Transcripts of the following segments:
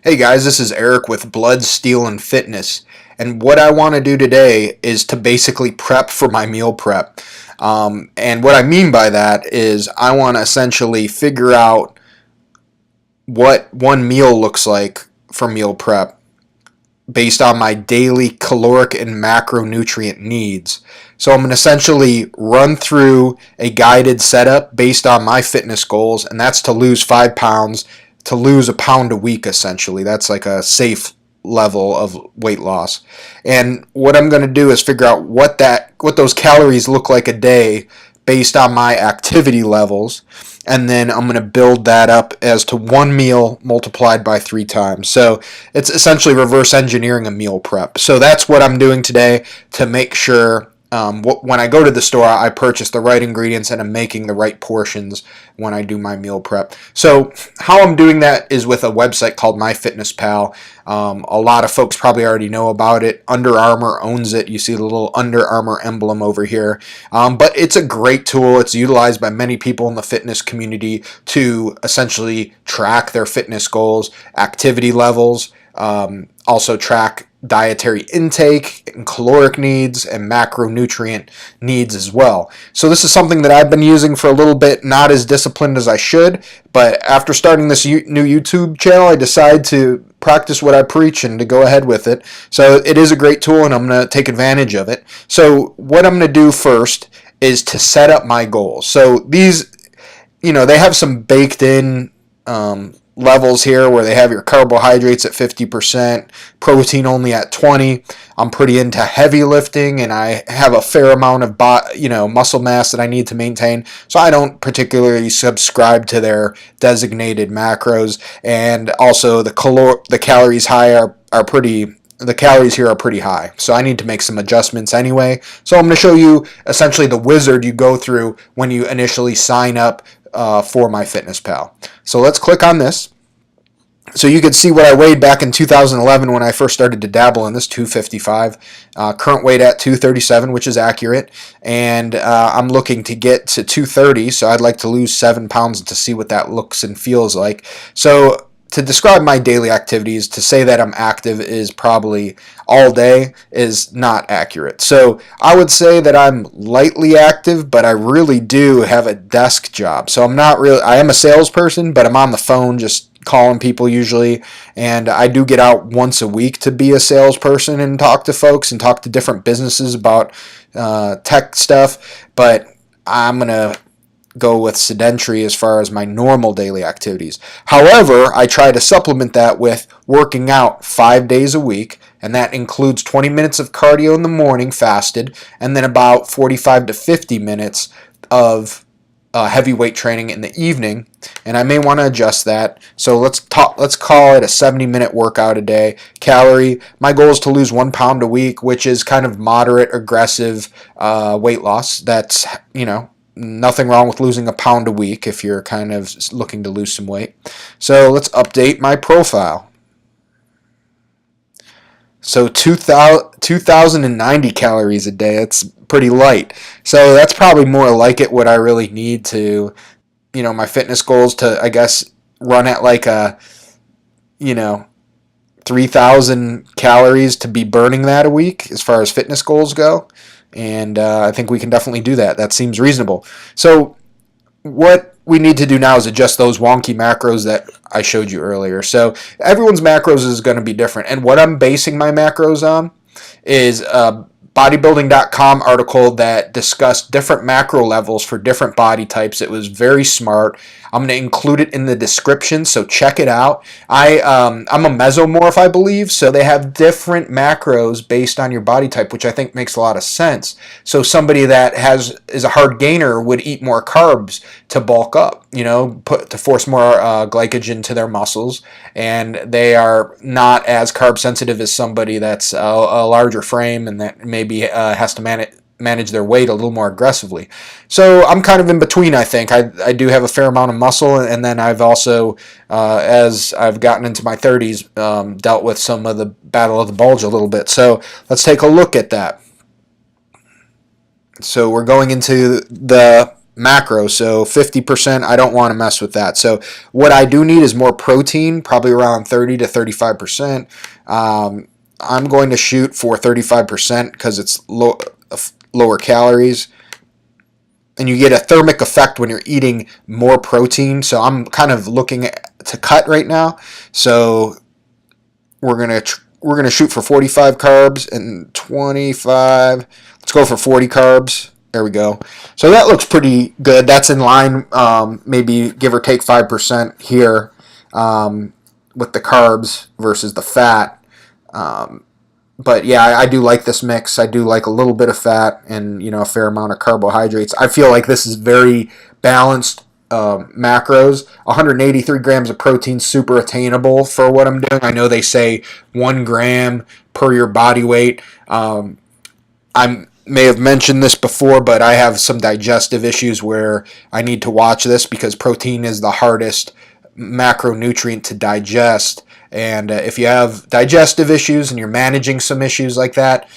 Hey guys, this is Eric with Blood, Steel, and Fitness. And what I want to do today is to basically prep for my meal prep. And what I mean by that is I want to essentially figure out what one meal looks like for meal prep based on my daily caloric and macronutrient needs. So I'm going to essentially run through a guided setup based on my fitness goals, and that's to lose 5 pounds, to lose a pound a week essentially. That's like a safe level of weight loss. And what I'm going to do is figure out what those calories look like a day based on my activity levels, and then I'm going to build that up as to one meal multiplied by 3 times. So it's essentially reverse engineering a meal prep. So that's what I'm doing today to make sure when I go to the store, I purchase the right ingredients and I'm making the right portions when I do my meal prep. So how I'm doing that is with a website called MyFitnessPal. A lot of folks probably already know about it. Under Armour owns it. You see the little Under Armour emblem over here. But it's a great tool. It's utilized by many people in the fitness community to essentially track their fitness goals, activity levels, also track dietary intake and caloric needs and macronutrient needs as well. So this is something that I've been using for a little bit, not as disciplined as I should, but after starting this new YouTube channel, I decided to practice what I preach and to go ahead with it. So it is a great tool and I'm going to take advantage of it. So what I'm going to do first is to set up my goals. So these, they have some baked in levels here where they have your carbohydrates at 50%, protein only at 20. I'm pretty into heavy lifting and I have a fair amount of muscle mass that I need to maintain. So I don't particularly subscribe to their designated macros, and also the calories the calories here are pretty high. So I need to make some adjustments anyway. So I'm going to show you essentially the wizard you go through when you initially sign up for MyFitnessPal. So let's click on this. So you can see what I weighed back in 2011 when I first started to dabble in this, 255. Current weight at 237, which is accurate. And I'm looking to get to 230, so I'd like to lose 7 pounds to see what that looks and feels like. So to describe my daily activities, to say that I'm active is probably all day is not accurate. So I would say that I'm lightly active, but I really do have a desk job. So I am a salesperson, but I'm on the phone just calling people usually, and I do get out once a week to be a salesperson and talk to folks and talk to different businesses about tech stuff, but I'm going to go with sedentary as far as my normal daily activities. However, I try to supplement that with working out 5 days a week, and that includes 20 minutes of cardio in the morning fasted, and then about 45 to 50 minutes of heavyweight training in the evening, and I may want to adjust that. So let's call it a 70-minute workout a day. My goal is to lose 1 pound a week, which is kind of moderate, aggressive weight loss. That's, nothing wrong with losing a pound a week if you're kind of looking to lose some weight. So let's update my profile. So 2,090 calories a day. That's pretty light. So that's probably more like it what I really need to, my fitness goals to, I guess, run at like a, 3,000 calories to be burning that a week as far as fitness goals go. And I think we can definitely do that. That seems reasonable. So what we need to do now is adjust those wonky macros that I showed you earlier. So everyone's macros is going to be different. And what I'm basing my macros on is bodybuilding.com article that discussed different macro levels for different body types. It was very smart. I'm going to include it in the description, so check it out. I'm a mesomorph, I believe, so they have different macros based on your body type, which I think makes a lot of sense. So somebody that is a hard gainer would eat more carbs to bulk up, to force more glycogen to their muscles, and they are not as carb sensitive as somebody that's a larger frame and that maybe has to manage their weight a little more aggressively. So I'm kind of in between, I think. I do have a fair amount of muscle, and then I've also, as I've gotten into my 30s, dealt with some of the battle of the bulge a little bit. So let's take a look at that. So we're going into the macros, so 50%, I don't want to mess with that. So what I do need is more protein, probably around 30 to 35%. I'm going to shoot for 35% because it's lower calories, and you get a thermic effect when you're eating more protein. So I'm kind of looking to cut right now. So we're gonna shoot for 45 carbs and 25. Let's go for 40 carbs. There we go. So that looks pretty good. That's in line, maybe give or take 5% here, with the carbs versus the fat. But yeah, I do like this mix. I do like a little bit of fat and a fair amount of carbohydrates. I feel like this is very balanced macros. 183 grams of protein, super attainable for what I'm doing. I know they say 1 gram per your body weight. I may have mentioned this before, but I have some digestive issues where I need to watch this because protein is the hardest macronutrient to digest. And if you have digestive issues and you're managing some issues like that,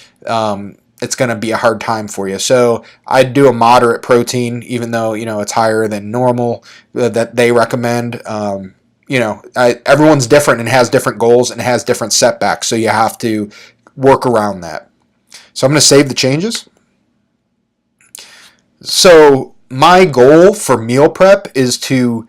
it's going to be a hard time for you. So I do a moderate protein, even though it's higher than normal that they recommend. Everyone's different and has different goals and has different setbacks, so you have to work around that. So I'm going to save the changes. So my goal for meal prep is to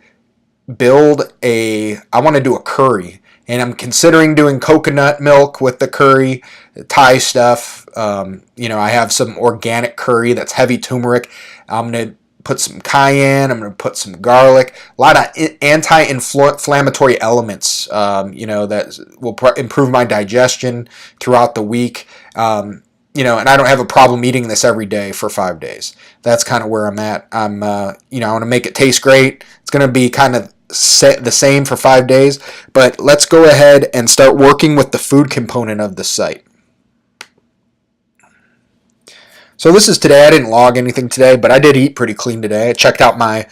I want to do a curry. And I'm considering doing coconut milk with the curry, Thai stuff. I have some organic curry that's heavy turmeric. I'm going to put some cayenne. I'm going to put some garlic. A lot of anti-inflammatory elements, that will improve my digestion throughout the week. And I don't have a problem eating this every day for 5 days. That's kind of where I'm at. I want to make it taste great. It's going to be kind of the same for 5 days, but let's go ahead and start working with the food component of the site. So this is today. I didn't log anything today, but I did eat pretty clean today. I checked out my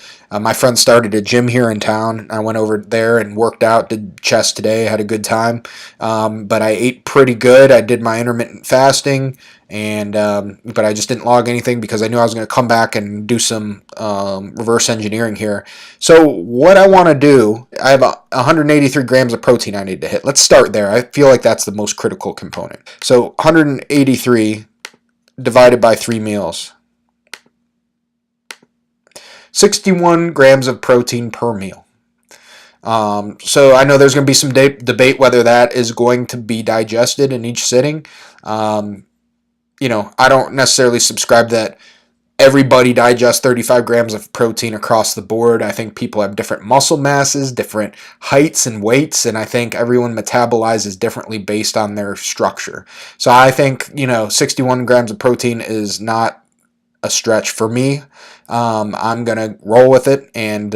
friend started a gym here in town. I went over there and worked out, did chest today, had a good time. But I ate pretty good. I did my intermittent fasting, but I just didn't log anything because I knew I was going to come back and do some reverse engineering here. So what I want to do, I have 183 grams of protein I need to hit. Let's start there. I feel like that's the most critical component. So 183 divided by 3 meals. 61 grams of protein per meal. So I know there's going to be some debate whether that is going to be digested in each sitting. I don't necessarily subscribe that everybody digests 35 grams of protein across the board. I think people have different muscle masses, different heights and weights, and I think everyone metabolizes differently based on their structure. So I think, 61 grams of protein is not a stretch for me. I'm going to roll with it and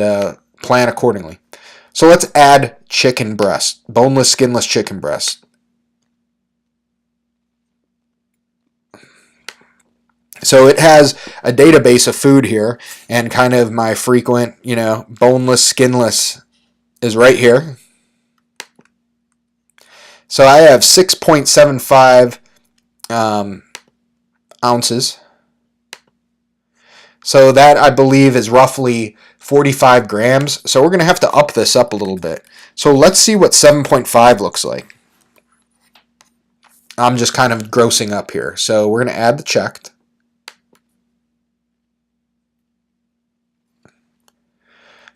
plan accordingly. So let's add chicken breast, boneless, skinless chicken breast. So it has a database of food here, and kind of my frequent, boneless, skinless is right here. So I have 6.75 ounces. So that, I believe, is roughly 45 grams. So we're going to have to up this up a little bit. So let's see what 7.5 looks like. I'm just kind of grossing up here. So we're going to add the checked.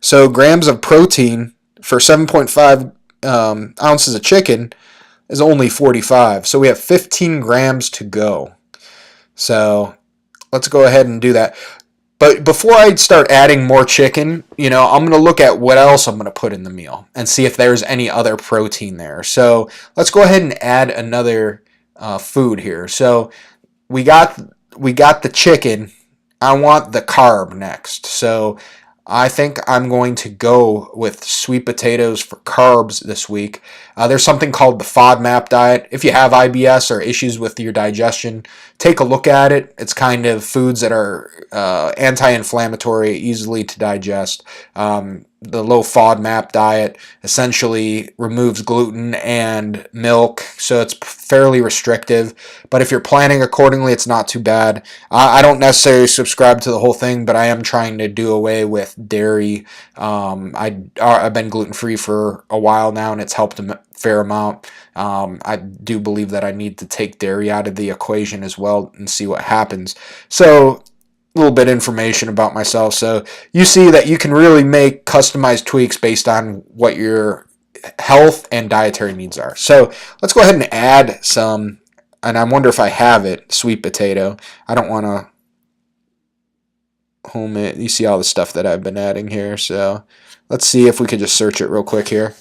So grams of protein for 7.5 ounces of chicken is only 45. So we have 15 grams to go. So let's go ahead and do that. But before I start adding more chicken, I'm going to look at what else I'm going to put in the meal and see if there's any other protein there. So let's go ahead and add another food here. So we got the chicken. I want the carb next. So I think I'm going to go with sweet potatoes for carbs this week. There's something called the Fodmap Diet. If you have IBS or issues with your digestion, take a look at it. It's kind of foods that are anti-inflammatory, easily to digest. the low Fodmap diet essentially removes gluten and milk, so it's fairly restrictive. But if you're planning accordingly, it's not too bad. I don't necessarily subscribe to the whole thing, but I am trying to do away with dairy. I've been gluten-free for a while now, and it's helped a fair amount. I do believe that I need to take dairy out of the equation as well and see what happens. So a little bit of information about myself. So you see that you can really make customized tweaks based on what your health and dietary needs are. So let's go ahead and add some, and I wonder if I have it, sweet potato. I don't want to home it. You see all the stuff that I've been adding here. So let's see if we could just search it real quick here.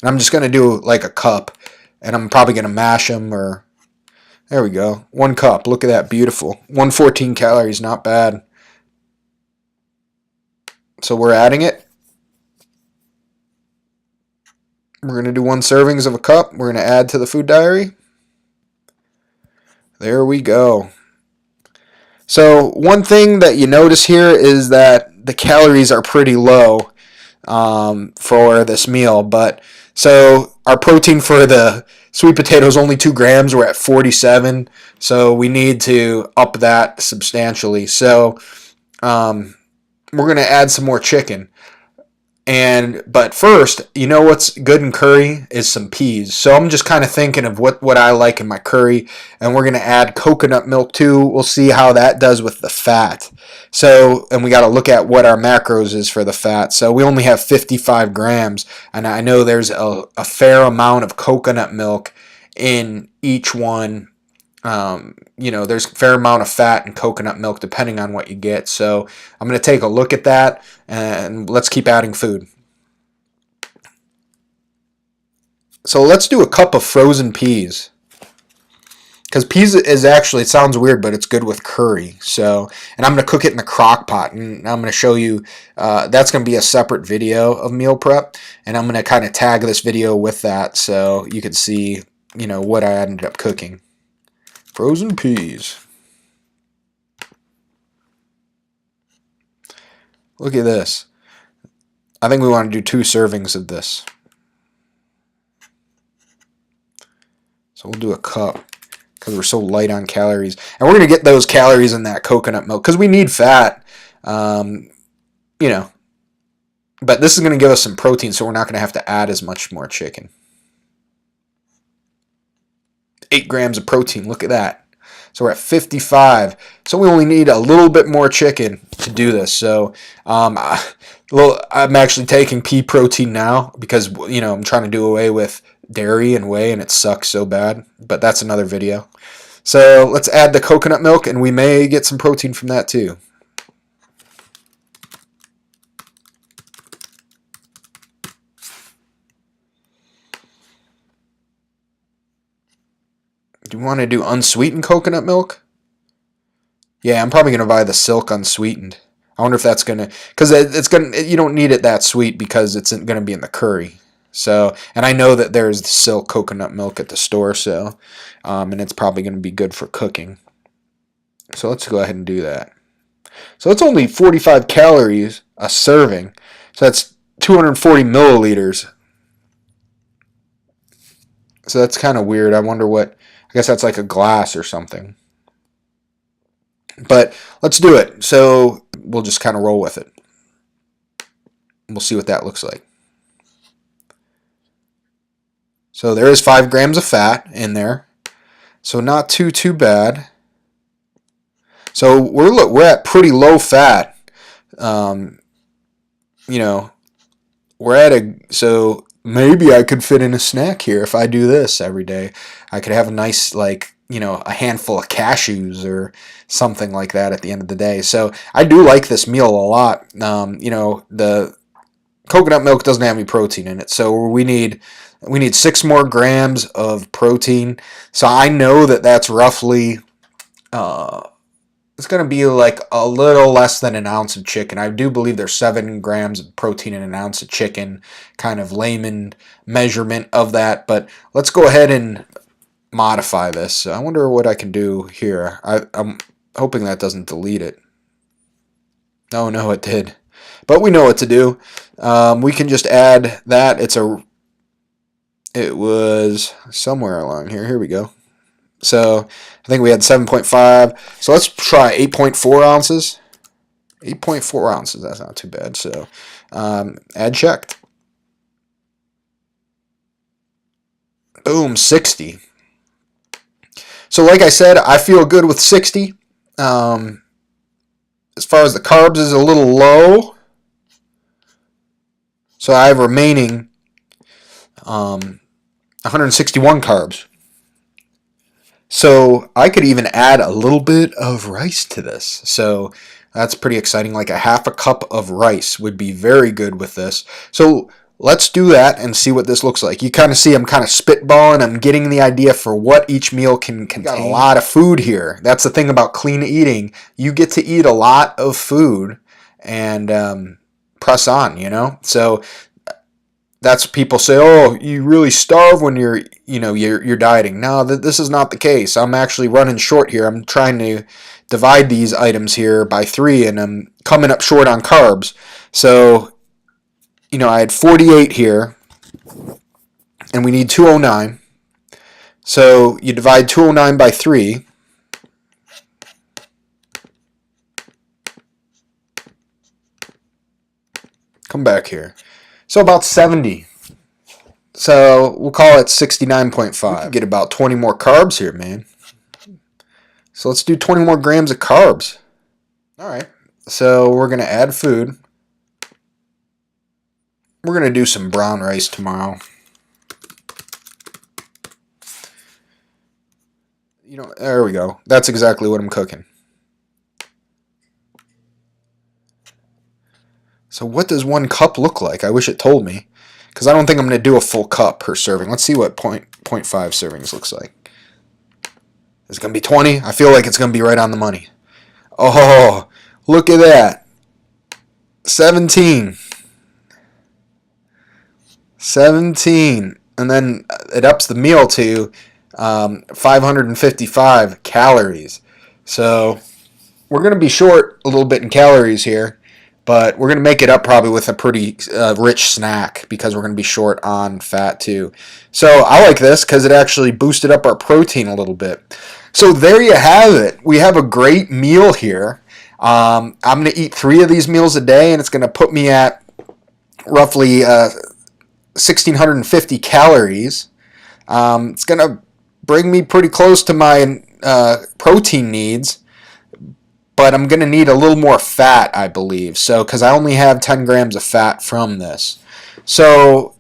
And I'm just going to do like a cup, and I'm probably going to mash them, or there we go. 1 cup. Look at that. Beautiful. 114 calories. Not bad. So we're adding it. We're going to do 1 servings of a cup. We're going to add to the food diary. There we go. So one thing that you notice here is that the calories are pretty low for this meal. But so our protein for the sweet potato is only 2 grams. We're at 47. So we need to up that substantially. So we're going to add some more chicken. But first, you know what's good in curry is some peas. So I'm just kind of thinking of what I like in my curry, and we're going to add coconut milk too. We'll see how that does with the fat. So, and we got to look at what our macros is for the fat. So we only have 55 grams, and I know there's a fair amount of coconut milk in each one. There's a fair amount of fat in coconut milk depending on what you get. So I'm going to take a look at that, and let's keep adding food. So let's do a cup of frozen peas, because peas is actually, it sounds weird, but it's good with curry. So, and I'm going to cook it in the crock pot, and I'm going to show you, that's going to be a separate video of meal prep, and I'm going to kind of tag this video with that so you can see, what I ended up cooking. Frozen peas. Look at this. I think we want to do 2 servings of this. So we'll do a cup because we're so light on calories. And we're going to get those calories in that coconut milk because we need fat, But this is going to give us some protein, so we're not going to have to add as much more chicken. 8 grams of protein. Look at that. So we're at 55. So we only need a little bit more chicken to do this. So I'm actually taking pea protein now because I'm trying to do away with dairy and whey, and it sucks so bad. But that's another video. So let's add the coconut milk, and we may get some protein from that too. Do you want to do unsweetened coconut milk? Yeah, I'm probably going to buy the silk unsweetened. I wonder if that's going to, because you don't need it that sweet because it's going to be in the curry. So, and I know that there's silk coconut milk at the store, so, and it's probably going to be good for cooking. So let's go ahead and do that. So it's only 45 calories a serving. So that's 240 milliliters. So that's kind of weird. I wonder what, I guess that's like a glass or something. But let's do it. So we'll just kind of roll with it. We'll see what that looks like. So there is 5 grams of fat in there. So not too bad. So we're at pretty low fat. So maybe I could fit in a snack here if I do this every day. I could have a nice, a handful of cashews or something like that at the end of the day. So I do like this meal a lot. The coconut milk doesn't have any protein in it, so we need 6 more grams of protein. So I know that that's roughly it's going to be like a little less than an ounce of chicken. I do believe there's 7 grams of protein in an ounce of chicken, kind of layman measurement of that. But let's go ahead and modify this. So I wonder what I can do here. I'm hoping that doesn't delete it. Oh no, it did. But we know what to do. We can just add that. It was somewhere along here. Here we go. So I think we had 7.5. So let's try 8.4 ounces. 8.4 ounces. That's not too bad. So add checked. Boom, 60. So like I said, I feel good with 60. As far as the carbs is a little low. So I have remaining 161 carbs. So I could even add a little bit of rice to this. So that's pretty exciting. Like a half a cup of rice would be very good with this. So let's do that and see what this looks like. You kind of see I'm kind of spitballing. I'm getting the idea for what each meal can contain. Got a lot of food here. That's the thing about clean eating. You get to eat a lot of food and press on, you know? So that's what people say, oh, you really starve when you're dieting. No, this is not the case. I'm actually running short here. I'm trying to divide these items here by 3, and I'm coming up short on carbs. So, I had 48 here, and we need 209. So you divide 209 by 3. Come back here. So about 70. So we'll call it 69.5. We can get about 20 more carbs here, man. So let's do 20 more grams of carbs. All right. So we're going to add food. We're going to do some brown rice tomorrow. There we go. That's exactly what I'm cooking. So what does 1 cup look like? I wish it told me, because I don't think I'm going to do a full cup per serving. Let's see what 0.5 servings looks like. Is it going to be 20? I feel like it's going to be right on the money. Oh, look at that. 17. And then it ups the meal to 555 calories. So we're going to be short a little bit in calories here, but we're going to make it up probably with a pretty rich snack because we're going to be short on fat too. So I like this because it actually boosted up our protein a little bit. So there you have it. We have a great meal here. I'm going to eat 3 of these meals a day, and it's going to put me at roughly 1,650 calories. It's going to bring me pretty close to my protein needs, but I'm going to need a little more fat, I believe. So, because I only have 10 grams of fat from this. So,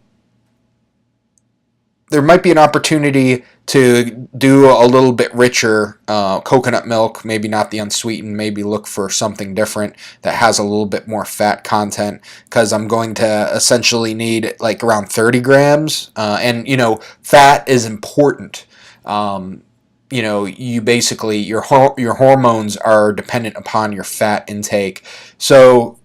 there might be an opportunity to do a little bit richer coconut milk, maybe not the unsweetened, maybe look for something different that has a little bit more fat content, because I'm going to essentially need like around 30 grams. And, fat is important. You basically, your hormones are dependent upon your fat intake. So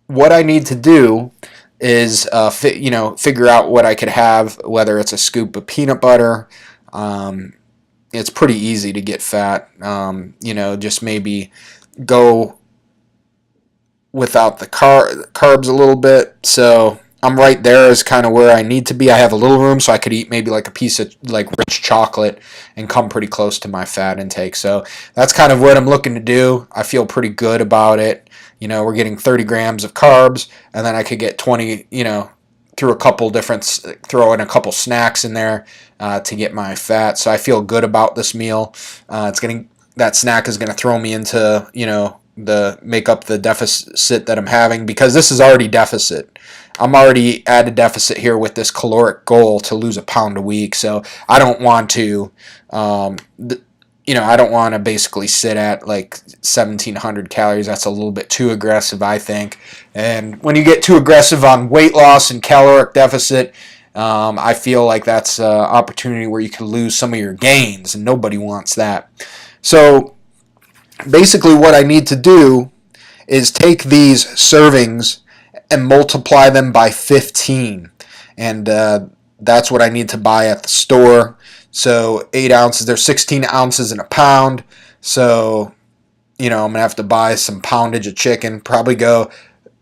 what I need to do is figure out what I could have, whether it's a scoop of peanut butter. It's pretty easy to get fat. Just maybe go without the carbs a little bit. So I'm right there is kind of where I need to be. I have a little room, so I could eat maybe like a piece of like rich chocolate and come pretty close to my fat intake. So that's kind of what I'm looking to do. I feel pretty good about it. We're getting 30 grams of carbs, and then I could get 20, throw in a couple snacks in there to get my fat. So I feel good about this meal. That snack is gonna throw me into, make up the deficit that I'm having, because this is already deficit. I'm already at a deficit here with this caloric goal to lose a pound a week. So I don't want to, I don't want to basically sit at like 1,700 calories. That's a little bit too aggressive, I think. And when you get too aggressive on weight loss and caloric deficit, I feel like that's an opportunity where you can lose some of your gains, and nobody wants that. So basically what I need to do is take these servings and multiply them by 15. And that's what I need to buy at the store. So 8 ounces, there's 16 ounces in a pound. So, I'm going to have to buy some poundage of chicken. I'm probably going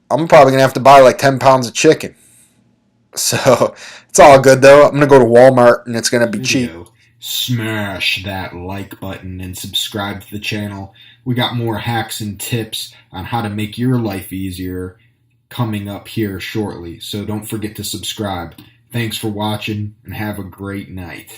to have to buy like 10 pounds of chicken. So it's all good though. I'm going to go to Walmart and it's going to be cheap. Smash that like button and subscribe to the channel. We got more hacks and tips on how to make your life easier coming up here shortly. So don't forget to subscribe. Thanks for watching and have a great night.